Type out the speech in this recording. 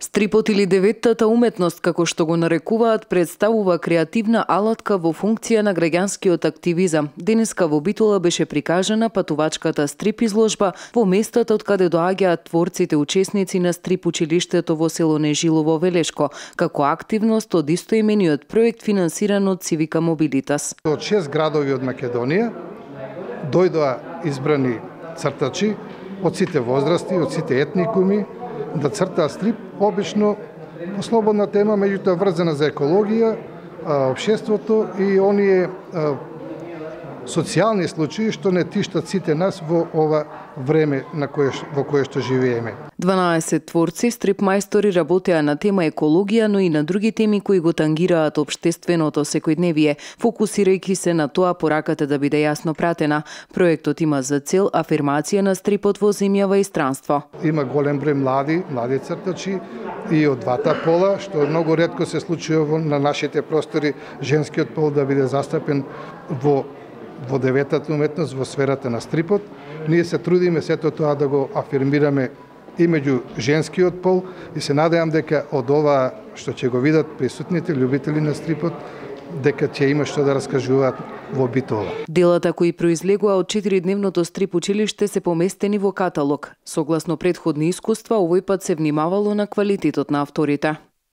Стрипот или деветтата уметност, како што го нарекуваат, представува креативна алатка во функција на граѓанскиот активизам. Денеска во Битола беше прикажана патувачката стрип изложба во местата од каде доаѓаат творците учесници на стрип училиштето во село Нежилово, Велешко, како активност од истоимениот проект финансиран од Цивика Мобилитас. Од 6 градови од Македонија дојдоа избрани цртачи од сите возрасти, од сите етникуми, да цртаа стрип, обично по слободна тема, меѓутоа врзана за екологија, општеството и оние социјални случаи што не тиштат сите нас во ова време во кое што живееме. 12 творци стрип мајстори работеа на тема екологија, но и на други теми кои го тангираат општественото секојдневие, фокусирајќи се на тоа пораката да биде јасно пратена. Проектот има за цел афирмација на стрипот во земјава и странство. Има голем број млади цртачи и од двата пола, што многу ретко се случува на нашите простори женскиот пол да биде застапен во деветата уметност во сферата на стрипот. Ние се трудиме сето тоа да го афирмираме и меѓу женскиот пол и се надевам дека од ова што ќе го видат присутните љубители на стрипот, дека ќе има што да раскажуваат во Битола. Делата кои произлегува од 4-дневното стрип училиште се поместени во каталог. Согласно претходни искуства, овој пат се внимавало на квалитетот на авторите.